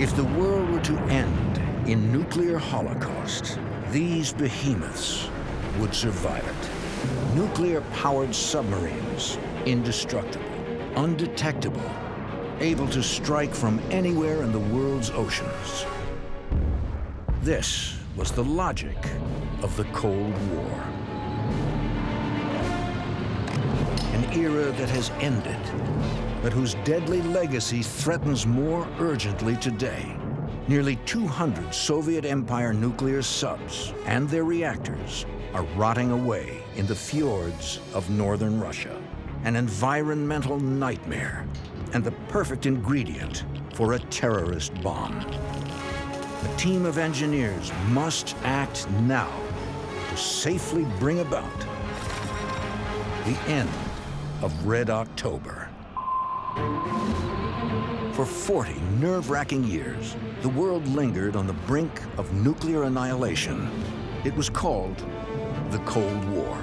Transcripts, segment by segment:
If the world were to end in nuclear holocaust, these behemoths would survive it. Nuclear-powered submarines, indestructible, undetectable, able to strike from anywhere in the world's oceans. This was the logic of the Cold War. An era that has ended, but whose deadly legacy threatens more urgently today. Nearly 200 Soviet Empire nuclear subs and their reactors are rotting away in the fjords of northern Russia. An environmental nightmare and the perfect ingredient for a terrorist bomb. A team of engineers must act now to safely bring about the end of Red October. For 40 nerve-wracking years, the world lingered on the brink of nuclear annihilation. It was called the Cold War,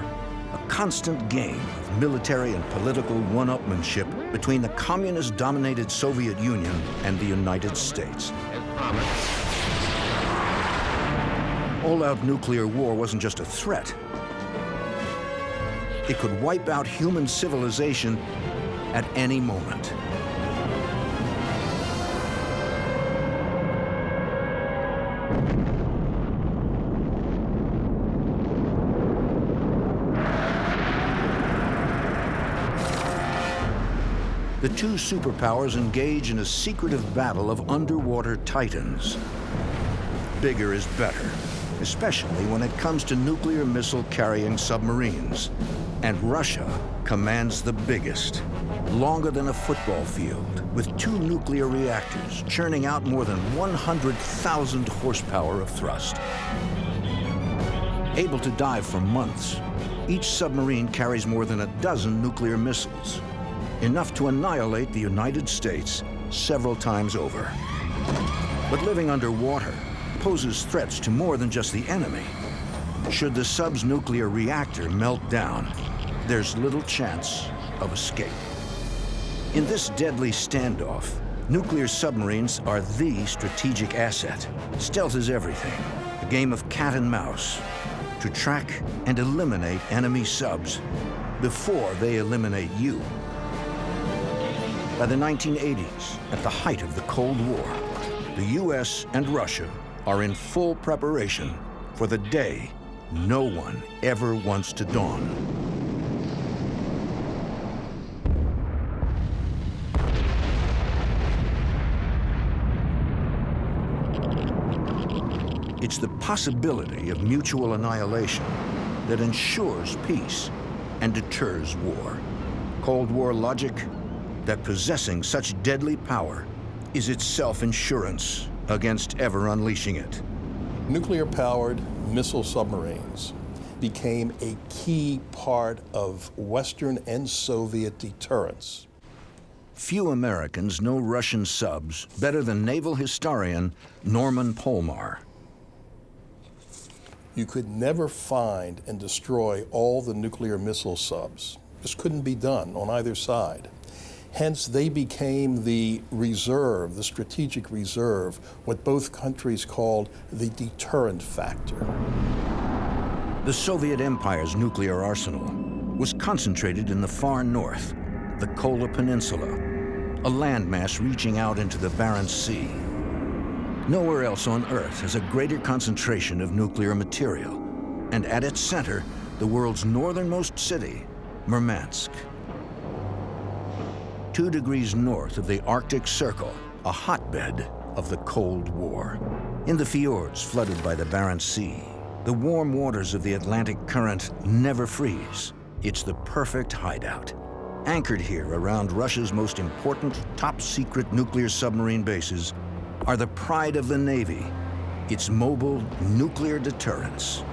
a constant game of military and political one-upmanship between the communist-dominated Soviet Union and the United States. All-out nuclear war wasn't just a threat. It could wipe out human civilization at any moment. The two superpowers engage in a secretive battle of underwater titans. Bigger is better, especially when it comes to nuclear missile-carrying submarines. And Russia commands the biggest, longer than a football field, with 2 nuclear reactors churning out more than 100,000 horsepower of thrust. Able to dive for months, each submarine carries more than a dozen nuclear missiles, enough to annihilate the United States several times over. But living underwater poses threats to more than just the enemy. Should the sub's nuclear reactor melt down, there's little chance of escape. In this deadly standoff, nuclear submarines are the strategic asset. Stealth is everything, a game of cat and mouse, to track and eliminate enemy subs before they eliminate you. By the 1980s, at the height of the Cold War, the US and Russia are in full preparation for the day no one ever wants to dawn. It's the possibility of mutual annihilation that ensures peace and deters war. Cold War logic that possessing such deadly power is itself insurance against ever unleashing it. Nuclear-powered missile submarines became a key part of Western and Soviet deterrence. Few Americans know Russian subs better than naval historian Norman Polmar. You could never find and destroy all the nuclear missile subs. This couldn't be done on either side. Hence, they became the reserve, the strategic reserve, what both countries called the deterrent factor. The Soviet Empire's nuclear arsenal was concentrated in the far north, the Kola Peninsula, a landmass reaching out into the Barents Sea. Nowhere else on Earth has a greater concentration of nuclear material, and at its center, the world's northernmost city, Murmansk. 2 degrees north of the Arctic Circle, a hotbed of the Cold War. In the fjords flooded by the Barents Sea, the warm waters of the Atlantic current never freeze. It's the perfect hideout. Anchored here around Russia's most important top-secret nuclear submarine bases are the pride of the Navy, its mobile nuclear deterrents.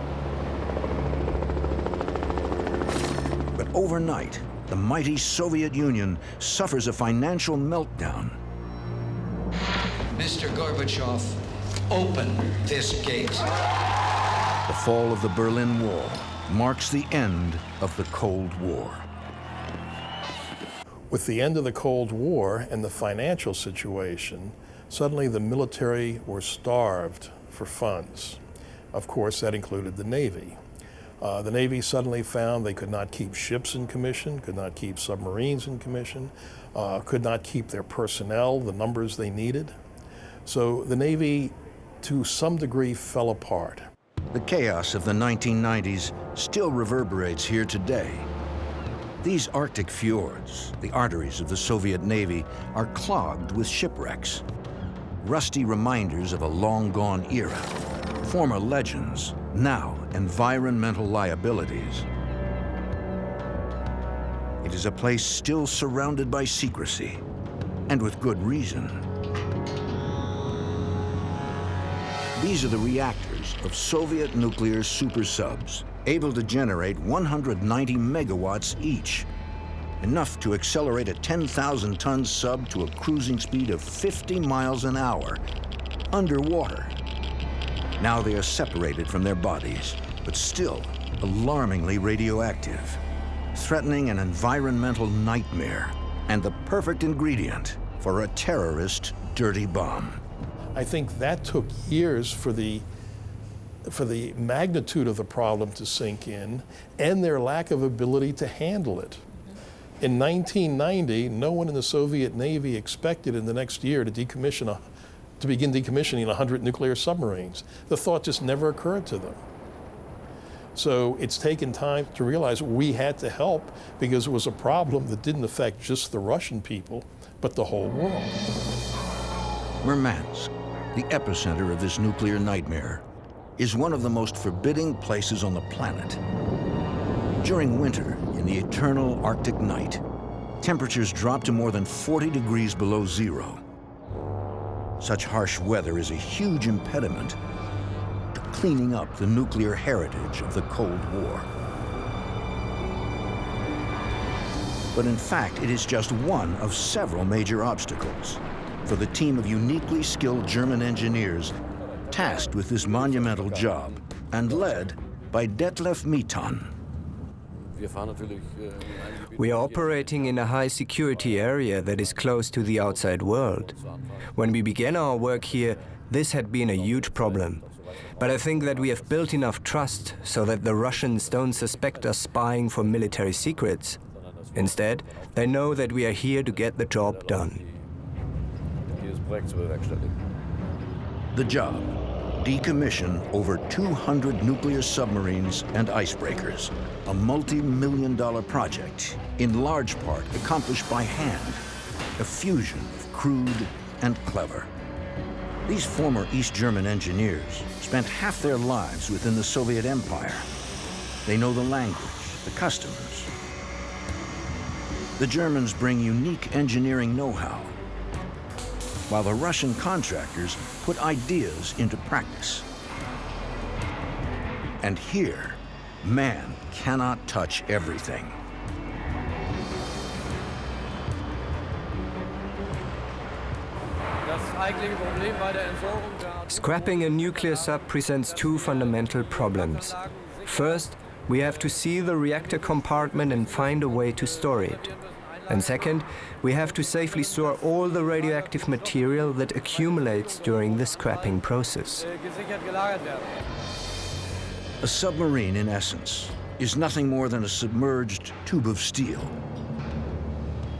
But overnight, the mighty Soviet Union suffers a financial meltdown. Mr. Gorbachev, open this gate. The fall of the Berlin Wall marks the end of the Cold War. With the end of the Cold War and the financial situation, suddenly the military were starved for funds. Of course, that included the Navy. The Navy suddenly found they could not keep ships in commission, could not keep submarines in commission, could not keep their personnel, the numbers they needed. So the Navy, to some degree, fell apart. The chaos of the 1990s still reverberates here today. These Arctic fjords, the arteries of the Soviet Navy, are clogged with shipwrecks. Rusty reminders of a long-gone era, former legends, now environmental liabilities. It is a place still surrounded by secrecy, and with good reason. These are the reactors of Soviet nuclear super subs, able to generate 190 megawatts each, enough to accelerate a 10,000-ton sub to a cruising speed of 50 miles an hour, underwater. Now they are separated from their bodies, but still alarmingly radioactive, threatening an environmental nightmare and the perfect ingredient for a terrorist dirty bomb. I think that took years for the magnitude of the problem to sink in and their lack of ability to handle it. In 1990, no one in the Soviet Navy expected in the next year to begin decommissioning 100 nuclear submarines. The thought just never occurred to them. So it's taken time to realize we had to help because it was a problem that didn't affect just the Russian people, but the whole world. Murmansk, the epicenter of this nuclear nightmare, is one of the most forbidding places on the planet. During winter, in the eternal Arctic night, temperatures drop to more than 40 degrees below zero. Such harsh weather is a huge impediment to cleaning up the nuclear heritage of the Cold War. But in fact, it is just one of several major obstacles for the team of uniquely skilled German engineers tasked with this monumental job and led by Detlef Mitan. We are operating in a high-security area that is close to the outside world. When we began our work here, this had been a huge problem. But I think that we have built enough trust so that the Russians don't suspect us spying for military secrets. Instead, they know that we are here to get the job done. The job: decommission over 200 nuclear submarines and icebreakers, a multi-million-dollar project, in large part accomplished by hand, a fusion of crude and clever. These former East German engineers spent half their lives within the Soviet Empire. They know the language, the customs. The Germans bring unique engineering know-how, while the Russian contractors put ideas into practice. And here, man cannot touch everything. Scrapping a nuclear sub presents two fundamental problems. First, we have to seal the reactor compartment and find a way to store it. And second, we have to safely store all the radioactive material that accumulates during the scrapping process. A submarine, in essence, is nothing more than a submerged tube of steel.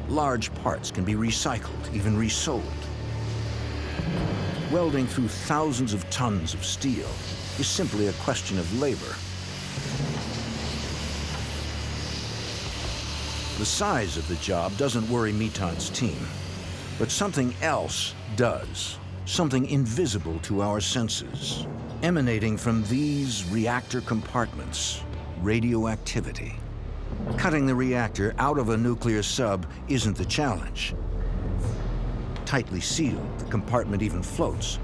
Large parts can be recycled, even resold. Welding through thousands of tons of steel is simply a question of labor. The size of the job doesn't worry Mitan's team, but something else does, something invisible to our senses, emanating from these reactor compartments: radioactivity. Cutting the reactor out of a nuclear sub isn't the challenge. Tightly sealed, the compartment even floats.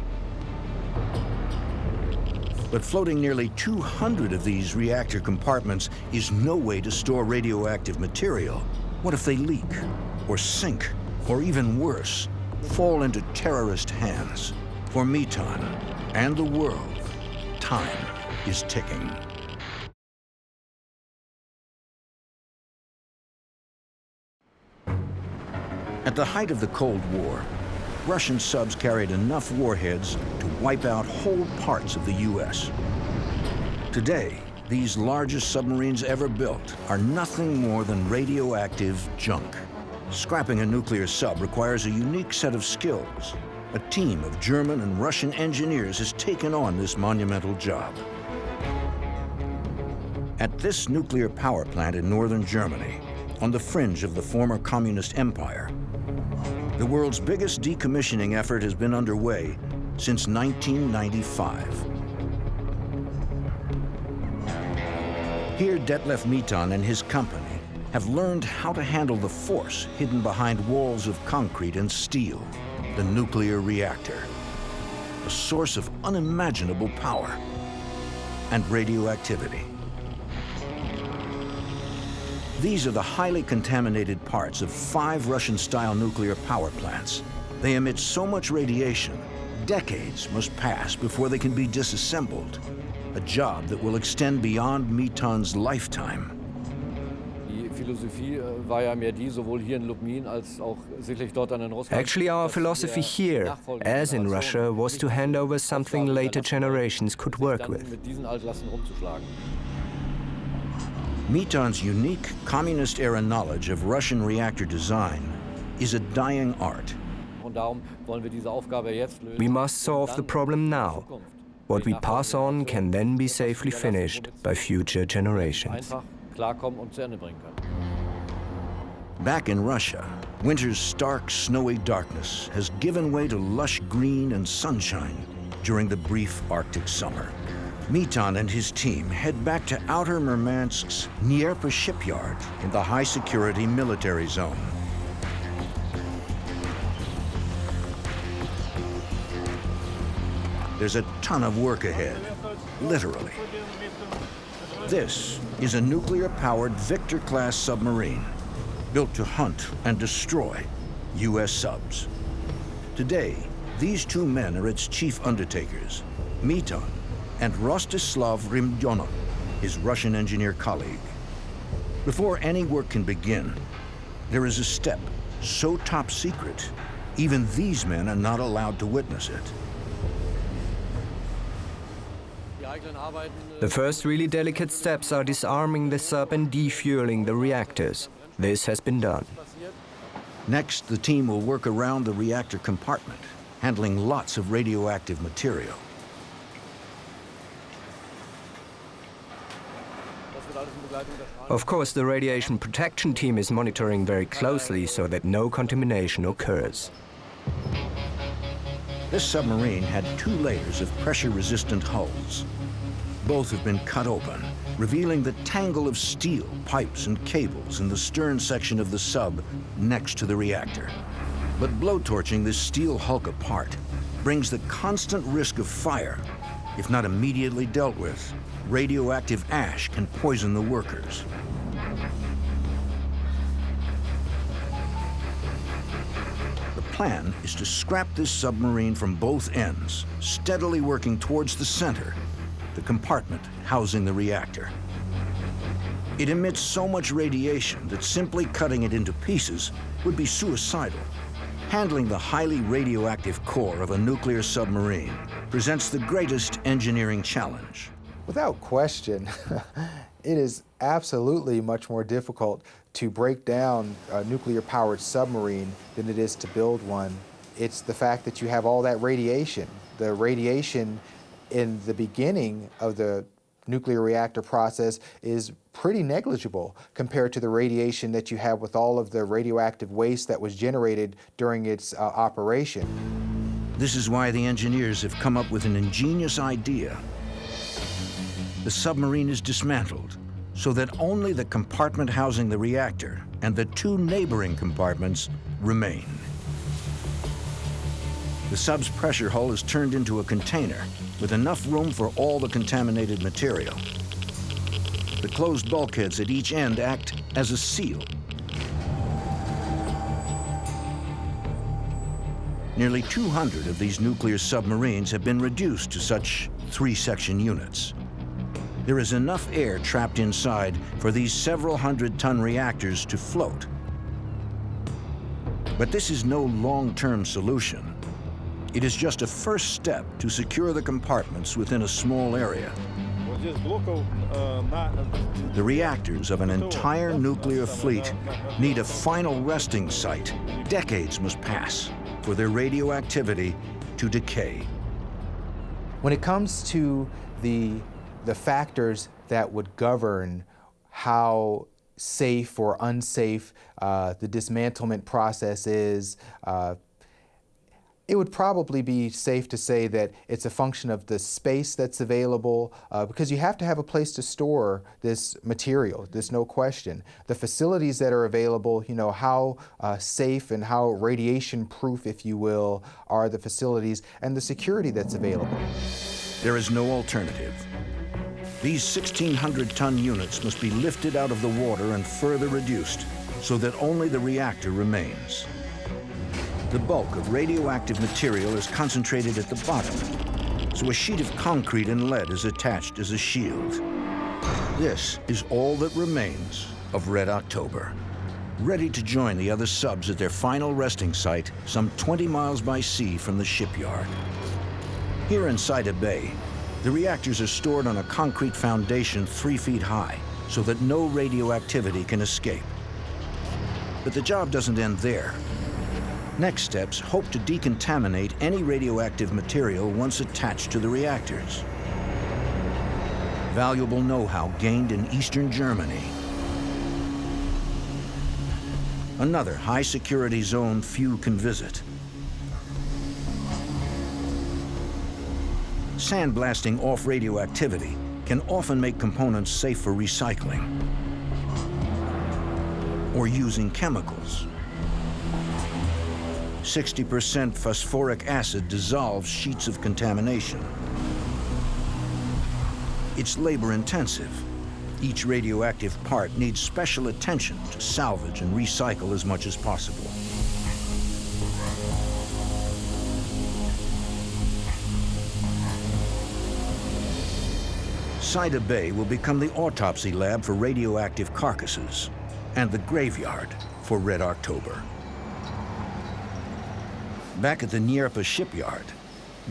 But floating nearly 200 of these reactor compartments is no way to store radioactive material. What if they leak, or sink, or even worse, fall into terrorist hands? For Mitan and the world, time is ticking. At the height of the Cold War, Russian subs carried enough warheads to wipe out whole parts of the U.S. Today, these largest submarines ever built are nothing more than radioactive junk. Scrapping a nuclear sub requires a unique set of skills. A team of German and Russian engineers has taken on this monumental job. At this nuclear power plant in northern Germany, on the fringe of the former communist empire, the world's biggest decommissioning effort has been underway since 1995. Here, Detlef Mitan and his company have learned how to handle the force hidden behind walls of concrete and steel, the nuclear reactor, a source of unimaginable power and radioactivity. These are the highly contaminated parts of 5 Russian-style nuclear power plants. They emit so much radiation, decades must pass before they can be disassembled, a job that will extend beyond Mitan's lifetime. Actually, our philosophy here, as in Russia, was to hand over something later generations could work with. Mitan's unique communist-era knowledge of Russian reactor design is a dying art. We must solve the problem now. What we pass on can then be safely finished by future generations. Back in Russia, winter's stark, snowy darkness has given way to lush green and sunshine during the brief Arctic summer. Mitan and his team head back to outer Murmansk's Dnieper shipyard in the high-security military zone. There's a ton of work ahead, literally. This is a nuclear-powered Victor-class submarine built to hunt and destroy U.S. subs. Today, these 2 men are its chief undertakers, Mitan and Rostislav Rimdonov, his Russian engineer colleague. Before any work can begin, there is a step so top secret, even these men are not allowed to witness it. The first really delicate steps are disarming the sub and defueling the reactors. This has been done. Next, the team will work around the reactor compartment, handling lots of radioactive material. Of course, the radiation protection team is monitoring very closely so that no contamination occurs. This submarine had 2 layers of pressure-resistant hulls. Both have been cut open, revealing the tangle of steel, pipes, and cables in the stern section of the sub next to the reactor. But blowtorching this steel hulk apart brings the constant risk of fire. If not immediately dealt with, radioactive ash can poison the workers. The plan is to scrap this submarine from both ends, steadily working towards the center, the compartment housing the reactor. It emits so much radiation that simply cutting it into pieces would be suicidal. Handling the highly radioactive core of a nuclear submarine presents the greatest engineering challenge. Without question, it is absolutely much more difficult to break down a nuclear-powered submarine than it is to build one. It's the fact that you have all that radiation. The radiation in the beginning of the nuclear reactor process is pretty negligible compared to the radiation that you have with all of the radioactive waste that was generated during its operation. This is why the engineers have come up with an ingenious idea. The submarine is dismantled so that only the compartment housing the reactor and the 2 neighboring compartments remain. The sub's pressure hull is turned into a container with enough room for all the contaminated material. The closed bulkheads at each end act as a seal. Nearly 200 of these nuclear submarines have been reduced to such 3-section units. There is enough air trapped inside for these several hundred-ton reactors to float. But this is no long-term solution. It is just a first step to secure the compartments within a small area. The reactors of an entire nuclear fleet need a final resting site. Decades must pass for their radioactivity to decay. When it comes to the factors that would govern how safe or unsafe the dismantlement process is, it would probably be safe to say that it's a function of the space that's available, because you have to have a place to store this material, there's no question. The facilities that are available, you know, how safe and how radiation proof, if you will, are the facilities, and the security that's available. There is no alternative. These 1,600-ton units must be lifted out of the water and further reduced so that only the reactor remains. The bulk of radioactive material is concentrated at the bottom, so a sheet of concrete and lead is attached as a shield. This is all that remains of Red October, ready to join the other subs at their final resting site some 20 miles by sea from the shipyard. Here inside a bay, the reactors are stored on a concrete foundation 3 feet high so that no radioactivity can escape. But the job doesn't end there. Next steps hope to decontaminate any radioactive material once attached to the reactors. Valuable know-how gained in eastern Germany. Another high-security zone few can visit. Sandblasting off radioactivity can often make components safe for recycling or using chemicals. 60% phosphoric acid dissolves sheets of contamination. It's labor-intensive. Each radioactive part needs special attention to salvage and recycle as much as possible. Sida Bay will become the autopsy lab for radioactive carcasses and the graveyard for Red October. Back at the Dnieper shipyard,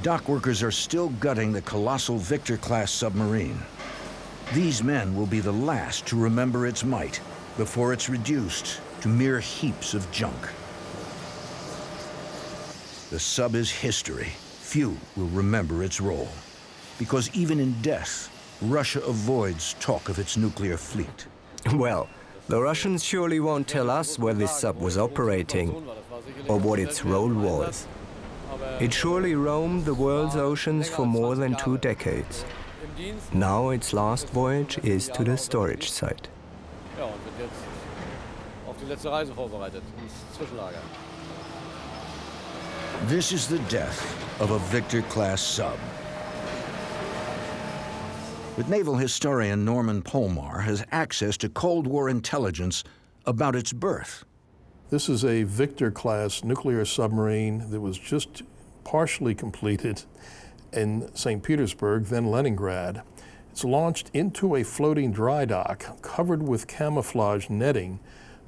dock workers are still gutting the colossal Victor-class submarine. These men will be the last to remember its might before it's reduced to mere heaps of junk. The sub is history. Few will remember its role, because even in death, Russia avoids talk of its nuclear fleet. Well, the Russians surely won't tell us where this sub was operating or what its role was. It surely roamed the world's oceans for more than 2 decades. Now its last voyage is to the storage site. This is the death of a Victor-class sub. But naval historian Norman Polmar has access to Cold War intelligence about its birth. This is a Victor-class nuclear submarine that was just partially completed in St. Petersburg, then Leningrad. It's launched into a floating dry dock covered with camouflage netting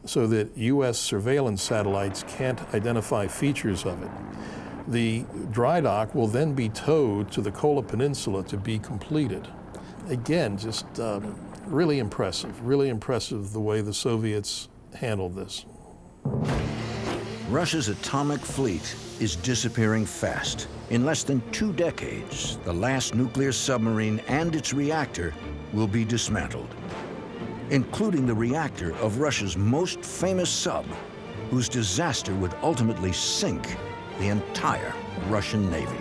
so that U.S. surveillance satellites can't identify features of it. The dry dock will then be towed to the Kola Peninsula to be completed. Again, just really impressive the way the Soviets handled this. Russia's atomic fleet is disappearing fast. In less than 2 decades, the last nuclear submarine and its reactor will be dismantled, including the reactor of Russia's most famous sub, whose disaster would ultimately sink the entire Russian Navy.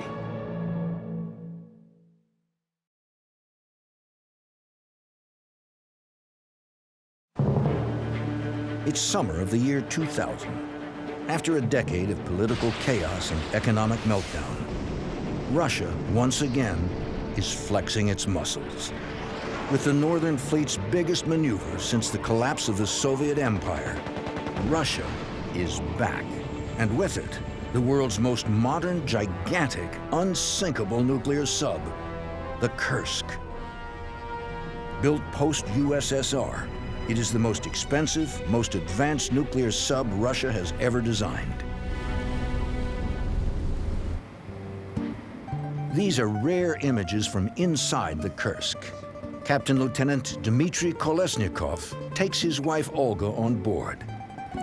It's summer of the year 2000. After a decade of political chaos and economic meltdown, Russia, once again, is flexing its muscles. With the Northern Fleet's biggest maneuver since the collapse of the Soviet Empire, Russia is back. And with it, the world's most modern, gigantic, unsinkable nuclear sub, the Kursk. Built post-USSR, it is the most expensive, most advanced nuclear sub Russia has ever designed. These are rare images from inside the Kursk. Captain Lieutenant Dmitry Kolesnikov takes his wife Olga on board.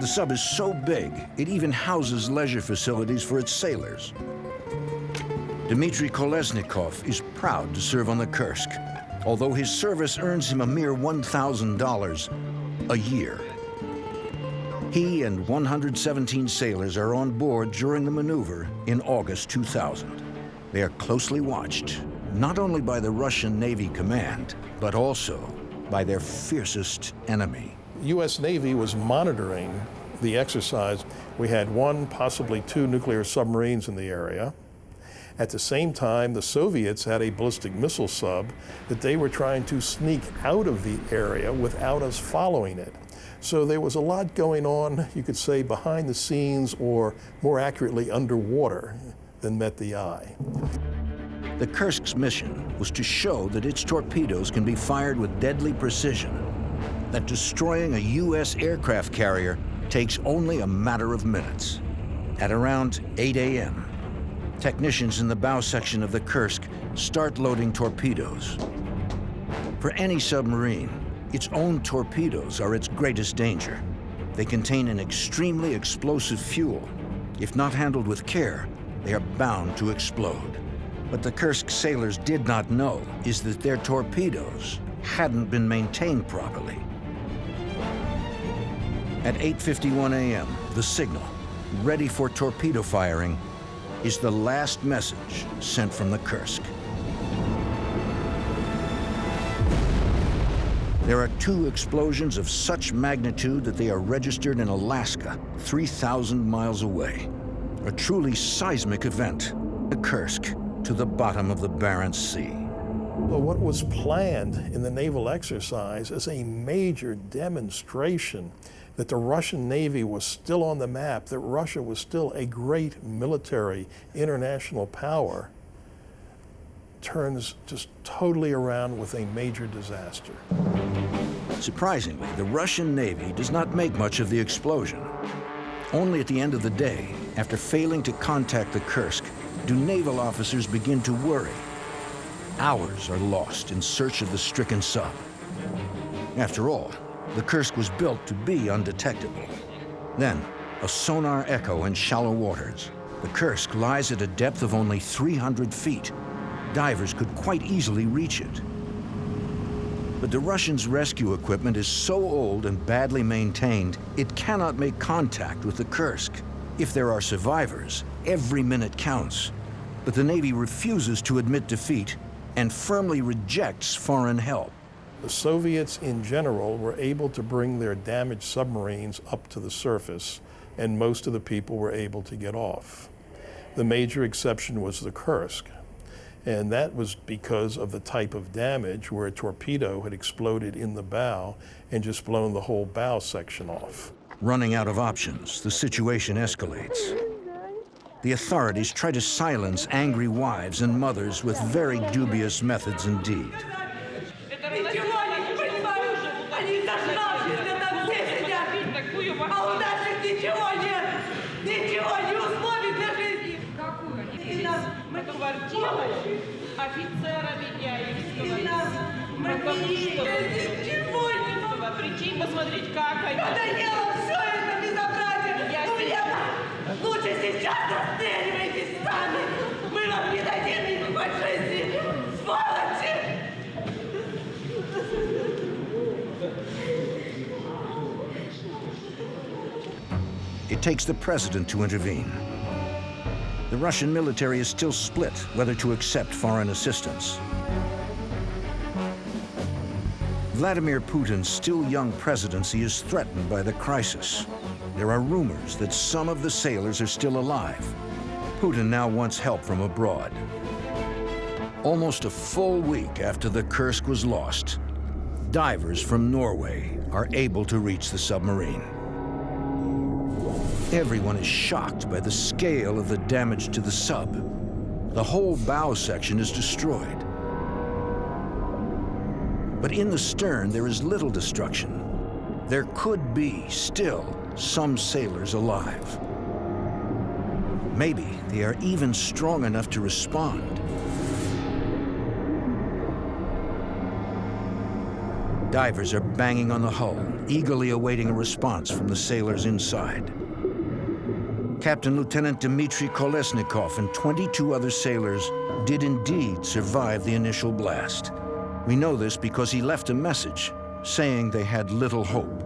The sub is so big, it even houses leisure facilities for its sailors. Dmitry Kolesnikov is proud to serve on the Kursk, although his service earns him a mere $1,000 a year. He and 117 sailors are on board during the maneuver in August 2000. They are closely watched, not only by the Russian Navy command, but also by their fiercest enemy. U.S. Navy was monitoring the exercise. We had 1, possibly 2 nuclear submarines in the area. At the same time, the Soviets had a ballistic missile sub that they were trying to sneak out of the area without us following it. So there was a lot going on, you could say, behind the scenes, or more accurately, underwater, than met the eye. The Kursk's mission was to show that its torpedoes can be fired with deadly precision, that destroying a U.S. aircraft carrier takes only a matter of minutes. At around 8 a.m., technicians in the bow section of the Kursk start loading torpedoes. For any submarine, its own torpedoes are its greatest danger. They contain an extremely explosive fuel. If not handled with care, they are bound to explode. What the Kursk sailors did not know is that their torpedoes hadn't been maintained properly. At 8:51 a.m., the signal, ready for torpedo firing, is the last message sent from the Kursk. There are 2 explosions of such magnitude that they are registered in Alaska, 3,000 miles away. A truly seismic event, the Kursk to the bottom of the Barents Sea. Well, what was planned in the naval exercise is a major demonstration that the Russian Navy was still on the map, that Russia was still a great military international power, turns just totally around with a major disaster. Surprisingly, the Russian Navy does not make much of the explosion. Only at the end of the day, after failing to contact the Kursk, do naval officers begin to worry. Hours are lost in search of the stricken sub. After all, the Kursk was built to be undetectable. Then, a sonar echo in shallow waters. The Kursk lies at a depth of only 300 feet. Divers could quite easily reach it. But the Russians' rescue equipment is so old and badly maintained, it cannot make contact with the Kursk. If there are survivors, every minute counts. But the Navy refuses to admit defeat and firmly rejects foreign help. The Soviets in general were able to bring their damaged submarines up to the surface, and most of the people were able to get off. The major exception was the Kursk, and that was because of the type of damage where a torpedo had exploded in the bow and just blown the whole bow section off. Running out of options, the situation escalates. The authorities try to silence angry wives and mothers with very dubious methods indeed. It takes the president to intervene. The Russian military is still split whether to accept foreign assistance. Vladimir Putin's still young presidency is threatened by the crisis. There are rumors that some of the sailors are still alive. Putin now wants help from abroad. Almost a full week after the Kursk was lost, divers from Norway are able to reach the submarine. Everyone is shocked by the scale of the damage to the sub. The whole bow section is destroyed. But in the stern, there is little destruction. There could be still some sailors alive. Maybe they are even strong enough to respond. Divers are banging on the hull, eagerly awaiting a response from the sailors inside. Captain Lieutenant Dmitry Kolesnikov and 22 other sailors did indeed survive the initial blast. We know this because he left a message saying they had little hope.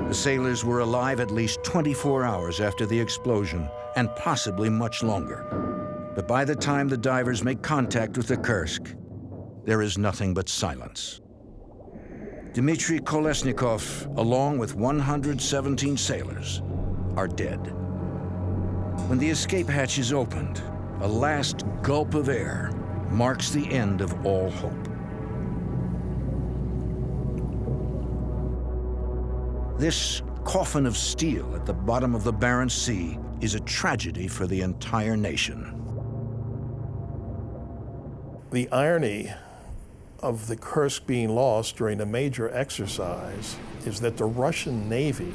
The sailors were alive at least 24 hours after the explosion, and possibly much longer. But by the time the divers make contact with the Kursk, there is nothing but silence. Dmitry Kolesnikov, along with 117 sailors, are dead. When the escape hatch is opened, a last gulp of air marks the end of all hope. This coffin of steel at the bottom of the Barents Sea is a tragedy for the entire nation. The irony of the Kursk being lost during a major exercise is that the Russian Navy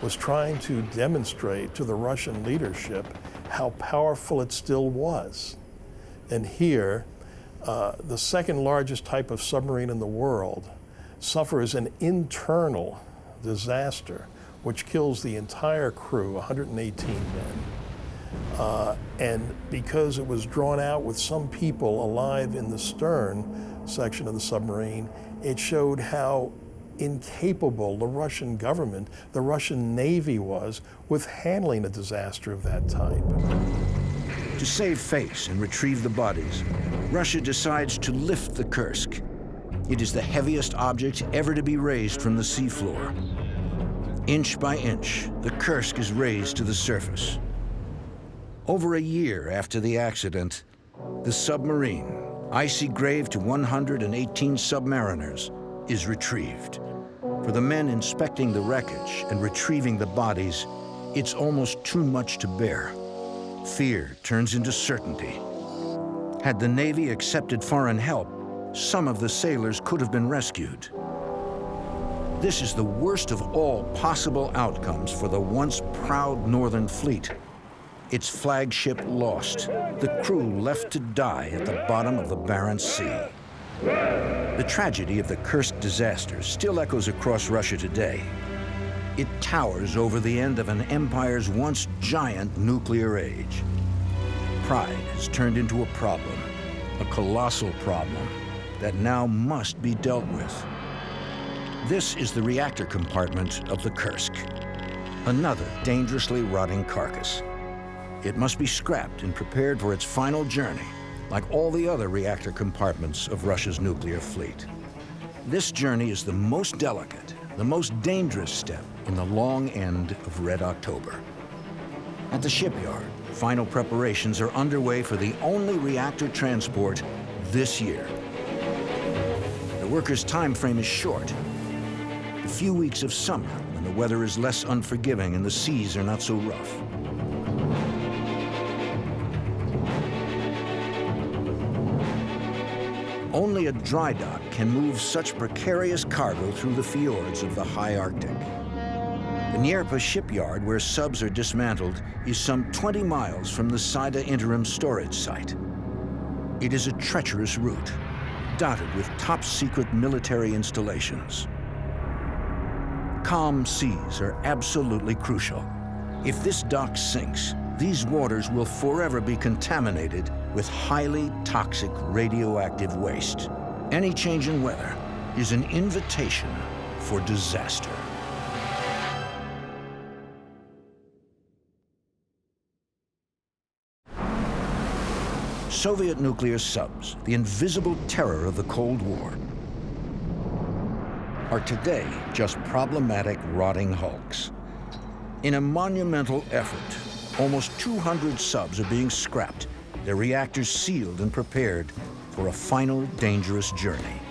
was trying to demonstrate to the Russian leadership how powerful it still was. And here, the second largest type of submarine in the world suffers an internal disaster which kills the entire crew, 118 men. And because it was drawn out with some people alive in the stern section of the submarine, it showed how incapable the Russian government, the Russian Navy was with handling a disaster of that type. To save face and retrieve the bodies, Russia decides to lift the Kursk. It is the heaviest object ever to be raised from the seafloor. Inch by inch, the Kursk is raised to the surface. Over a year after the accident, the submarine, icy grave to 118 submariners, is retrieved. For the men inspecting the wreckage and retrieving the bodies, it's almost too much to bear. Fear turns into certainty. Had the Navy accepted foreign help, some of the sailors could have been rescued. This is the worst of all possible outcomes for the once proud Northern Fleet. Its flagship lost, the crew left to die at the bottom of the Barents Sea. The tragedy of the Kursk disaster still echoes across Russia today. It towers over the end of an empire's once giant nuclear age. Pride has turned into a problem, a colossal problem that now must be dealt with. This is the reactor compartment of the Kursk, another dangerously rotting carcass. It must be scrapped and prepared for its final journey, like all the other reactor compartments of Russia's nuclear fleet. This journey is the most delicate, the most dangerous step in the long end of Red October. At the shipyard, final preparations are underway for the only reactor transport this year. The workers' time frame is short. A few weeks of summer, when the weather is less unforgiving and the seas are not so rough. Only a dry dock can move such precarious cargo through the fjords of the high Arctic. The Dnieper shipyard, where subs are dismantled, is some 20 miles from the Saida interim storage site. It is a treacherous route, dotted with top-secret military installations. Calm seas are absolutely crucial. If this dock sinks, these waters will forever be contaminated with highly toxic radioactive waste. Any change in weather is an invitation for disaster. Soviet nuclear subs, the invisible terror of the Cold War, are today just problematic, rotting hulks. In a monumental effort, almost 200 subs are being scrapped, their reactors sealed and prepared for a final dangerous journey.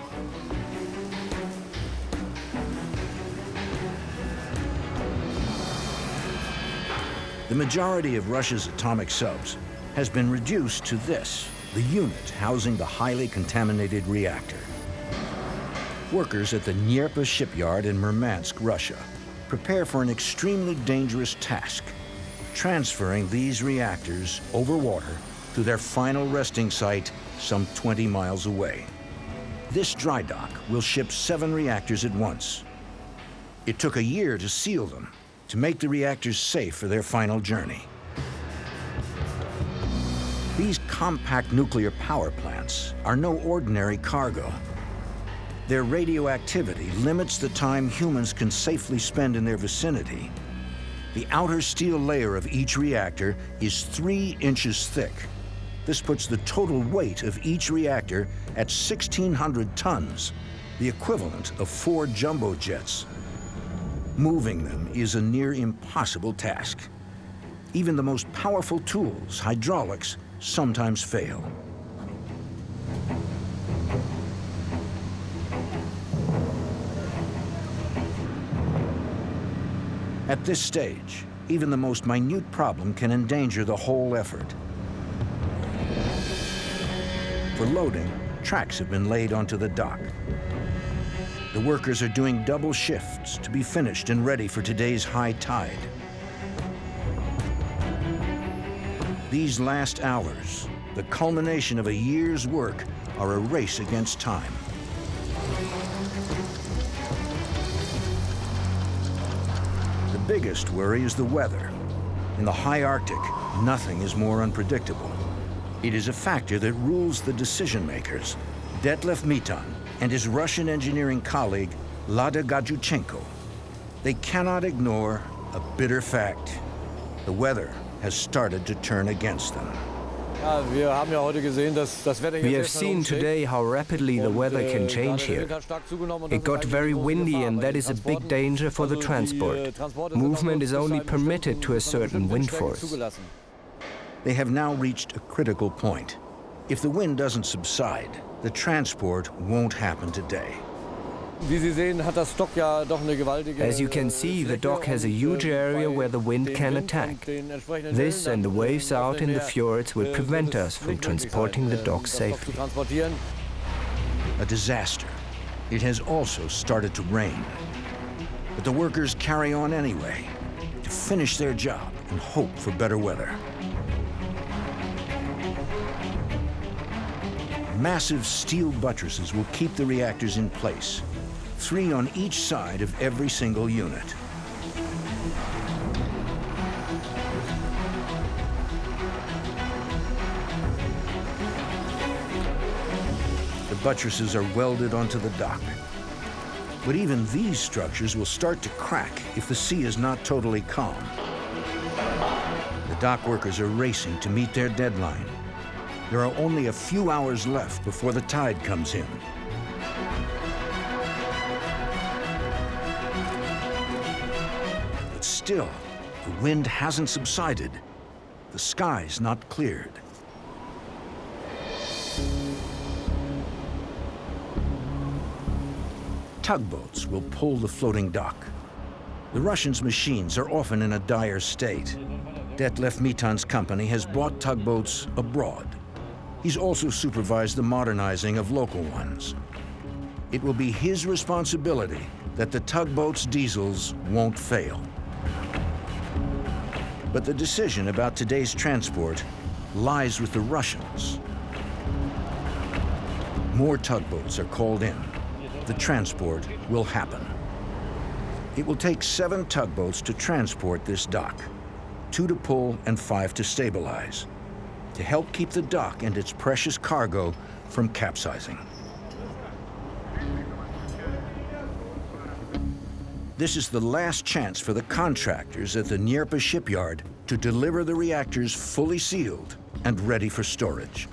The majority of Russia's atomic subs has been reduced to this, the unit housing the highly contaminated reactor. Workers at the Dnieper shipyard in Murmansk, Russia, prepare for an extremely dangerous task, transferring these reactors over water to their final resting site some 20 miles away. This dry dock will ship 7 reactors at once. It took a year to seal them, to make the reactors safe for their final journey. These compact nuclear power plants are no ordinary cargo. Their radioactivity limits the time humans can safely spend in their vicinity. The outer steel layer of each reactor is 3 inches thick. This puts the total weight of each reactor at 1,600 tons, the equivalent of 4 jumbo jets. Moving them is a near impossible task. Even the most powerful tools, hydraulics, sometimes fail. At this stage, even the most minute problem can endanger the whole effort. For loading, tracks have been laid onto the dock. The workers are doing double shifts to be finished and ready for today's high tide. These last hours, the culmination of a year's work, are a race against time. The biggest worry is the weather. In the high Arctic, nothing is more unpredictable. It is a factor that rules the decision makers, Detlef Mitan and his Russian engineering colleague, Lada Gajuchenko. They cannot ignore a bitter fact. The weather has started to turn against them. We have seen today how rapidly the weather can change here. It got very windy, and that is a big danger for the transport. Movement is only permitted to a certain wind force. They have now reached a critical point. If the wind doesn't subside, the transport won't happen today. As you can see, the dock has a huge area where the wind can attack. This and the waves out in the fjords will prevent us from transporting the dock safely. A disaster. It has also started to rain. But the workers carry on anyway, to finish their job and hope for better weather. Massive steel buttresses will keep the reactors in place, 3 on each side of every single unit. The buttresses are welded onto the dock. But even these structures will start to crack if the sea is not totally calm. The dock workers are racing to meet their deadline. There are only a few hours left before the tide comes in. But still, the wind hasn't subsided. The sky's not cleared. Tugboats will pull the floating dock. The Russians' machines are often in a dire state. Detlef Mitan's company has bought tugboats abroad. He's also supervised the modernizing of local ones. It will be his responsibility that the tugboat's diesels won't fail. But the decision about today's transport lies with the Russians. More tugboats are called in. The transport will happen. It will take 7 tugboats to transport this dock, 2 to pull and 5 to stabilize, to help keep the dock and its precious cargo from capsizing. This is the last chance for the contractors at the Dnieper shipyard to deliver the reactors fully sealed and ready for storage.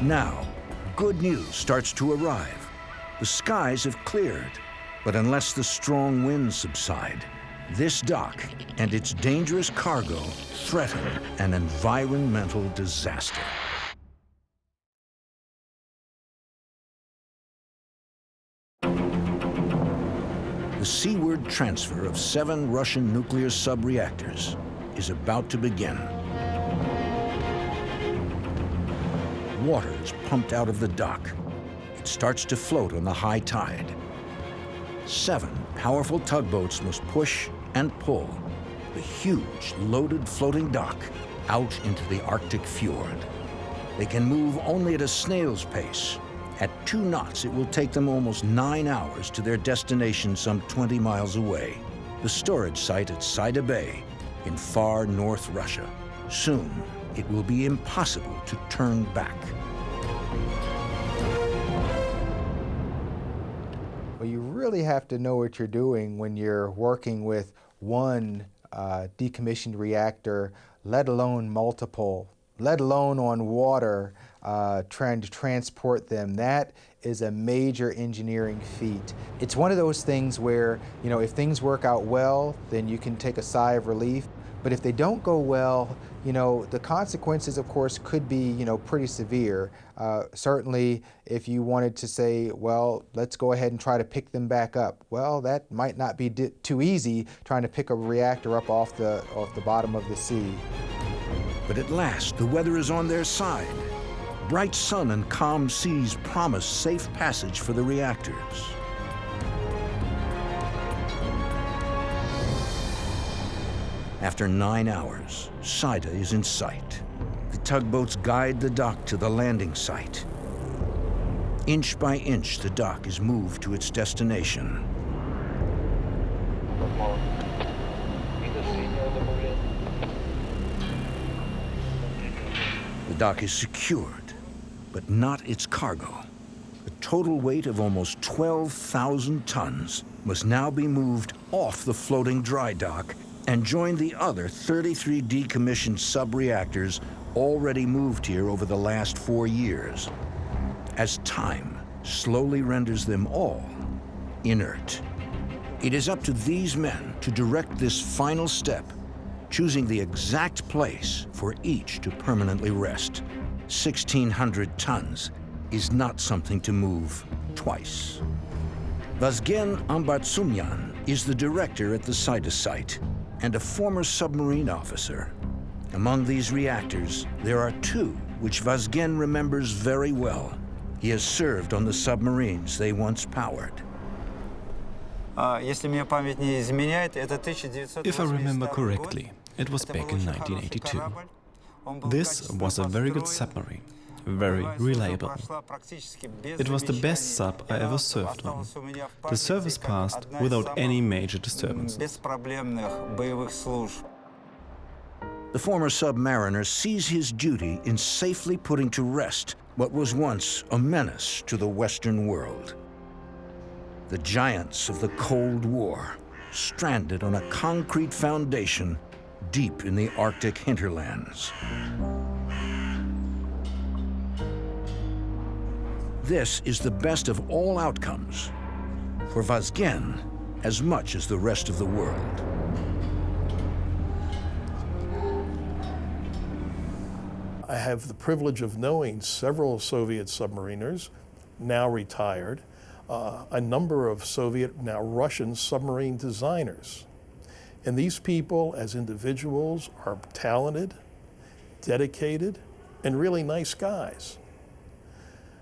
Now, good news starts to arrive. The skies have cleared, but unless the strong winds subside, this dock and its dangerous cargo threaten an environmental disaster. The seaward transfer of 7 Russian nuclear sub-reactors is about to begin. Water is pumped out of the dock. It starts to float on the high tide. 7 powerful tugboats must push and pull the huge, loaded floating dock out into the Arctic fjord. They can move only at a snail's pace. At 2 knots, it will take them almost 9 hours to their destination some 20 miles away, the storage site at Saida Bay in far North Russia. Soon, it will be impossible to turn back. Well, you really have to know what you're doing when you're working with one decommissioned reactor, let alone multiple, let alone on water, trying to transport them. That is a major engineering feat. It's one of those things where, you know, if things work out well, then you can take a sigh of relief. But if they don't go well, you know, the consequences, of course, could be, you know, pretty severe. Certainly, if you wanted to say, well, let's go ahead and try to pick them back up. Well, that might not be too easy, trying to pick a reactor up off the bottom of the sea. But at last, the weather is on their side. Bright sun and calm seas promise safe passage for the reactors. After 9 hours, Saida is in sight. The tugboats guide the dock to the landing site. Inch by inch, the dock is moved to its destination. The dock is secured, but not its cargo. The total weight of almost 12,000 tons must now be moved off the floating dry dock and join the other 33 decommissioned sub-reactors already moved here over the last 4 years, as time slowly renders them all inert. It is up to these men to direct this final step, choosing the exact place for each to permanently rest. 1,600 tons is not something to move twice. Vazgen Ambatsumyan is the director at the Saida site and a former submarine officer. Among these reactors, there are 2 which Vazgen remembers very well. He has served on the submarines they once powered. If I remember correctly, it was back in 1982. This was a very good submarine, very reliable. It was the best sub I ever served on. The service passed without any major disturbance. The former submariner sees his duty in safely putting to rest what was once a menace to the Western world. The giants of the Cold War, stranded on a concrete foundation deep in the Arctic hinterlands. This is the best of all outcomes for Vazgen as much as the rest of the world. I have the privilege of knowing several Soviet submariners, now retired, a number of Soviet, now Russian submarine designers. And these people, as individuals, are talented, dedicated, and really nice guys.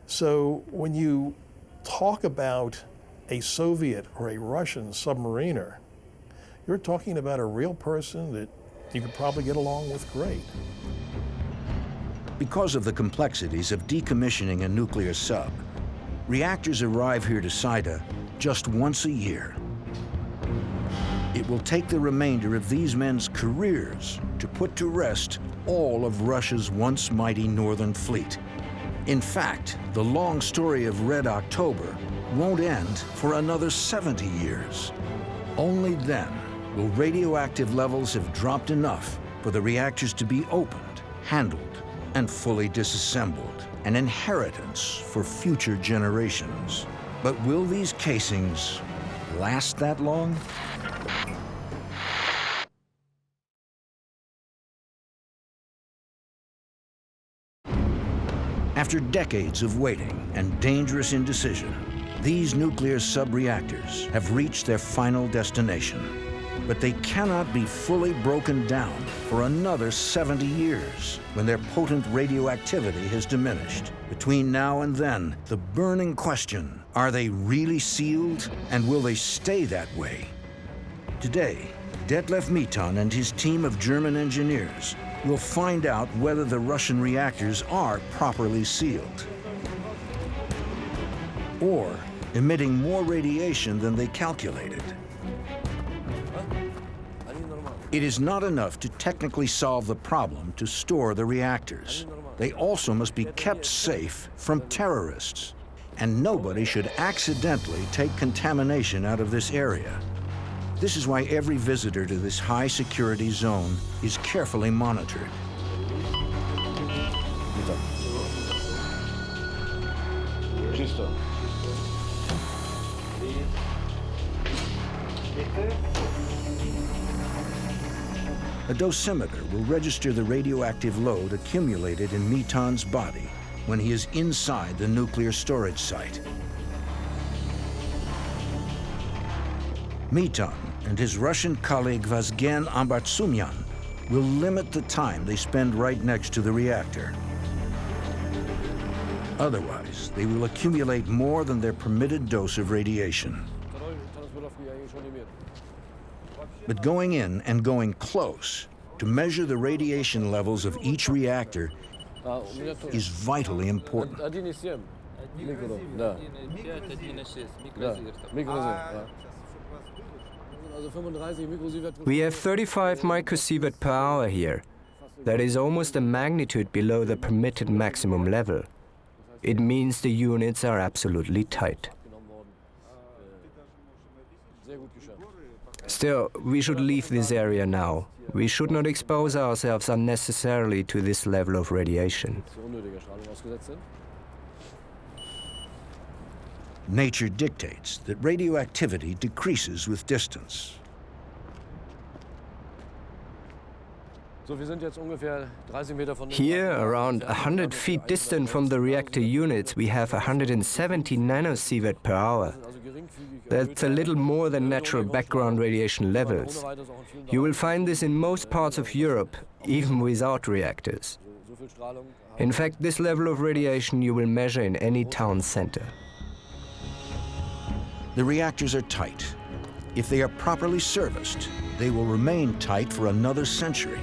So when you talk about a Soviet or a Russian submariner, you're talking about a real person that you could probably get along with great. Because of the complexities of decommissioning a nuclear sub, reactors arrive here to Saida just once a year. It will take the remainder of these men's careers to put to rest all of Russia's once mighty northern fleet. In fact, the long story of Red October won't end for another 70 years. Only then will radioactive levels have dropped enough for the reactors to be opened, handled, and fully disassembled, an inheritance for future generations. But will these casings last that long? After decades of waiting and dangerous indecision, these nuclear sub-reactors have reached their final destination. But they cannot be fully broken down for another 70 years when their potent radioactivity has diminished. Between now and then, the burning question, Are they really sealed, and will they stay that way? Today, Detlef Mitan and his team of German engineers will find out whether the Russian reactors are properly sealed, or emitting more radiation than they calculated. It is not enough to technically solve the problem to store the reactors. They also must be kept safe from terrorists. And nobody should accidentally take contamination out of this area. This is why every visitor to this high-security zone is carefully monitored. A dosimeter will register the radioactive load accumulated in Mitan's body when he is inside the nuclear storage site. Mitan and his Russian colleague Vazgen Ambartsumyan will limit the time they spend right next to the reactor. Otherwise, they will accumulate more than their permitted dose of radiation. But going in and going close to measure the radiation levels of each reactor is vitally important. We have 35 microsievert per hour here. That is almost a magnitude below the permitted maximum level. It means the units are absolutely tight. Still, we should leave this area now. We should not expose ourselves unnecessarily to this level of radiation. Nature dictates that radioactivity decreases with distance. Here, around 100 feet distant from the reactor units, we have 170 nanosievert per hour. That's a little more than natural background radiation levels. You will find this in most parts of Europe, even without reactors. In fact, this level of radiation you will measure in any town center. The reactors are tight. If they are properly serviced, they will remain tight for another century,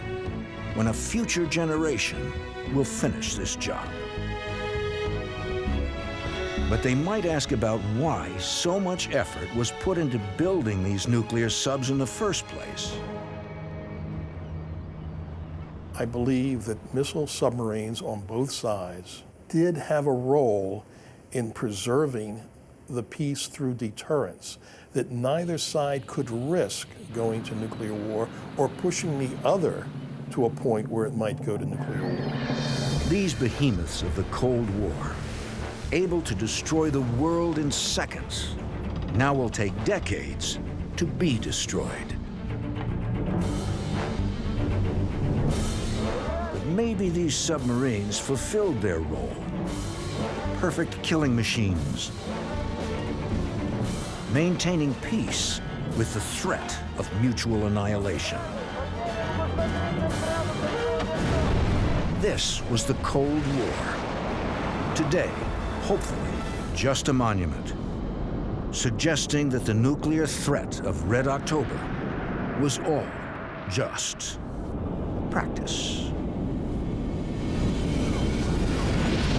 when a future generation will finish this job. But they might ask about why so much effort was put into building these nuclear subs in the first place. I believe that missile submarines on both sides did have a role in preserving the peace through deterrence, that neither side could risk going to nuclear war or pushing the other to a point where it might go to nuclear war. These behemoths of the Cold War, able to destroy the world in seconds, now will take decades to be destroyed. But maybe these submarines fulfilled their role. Perfect killing machines, maintaining peace with the threat of mutual annihilation. This was the Cold War. Today, hopefully, just a monument, suggesting that the nuclear threat of Red October was all just practice.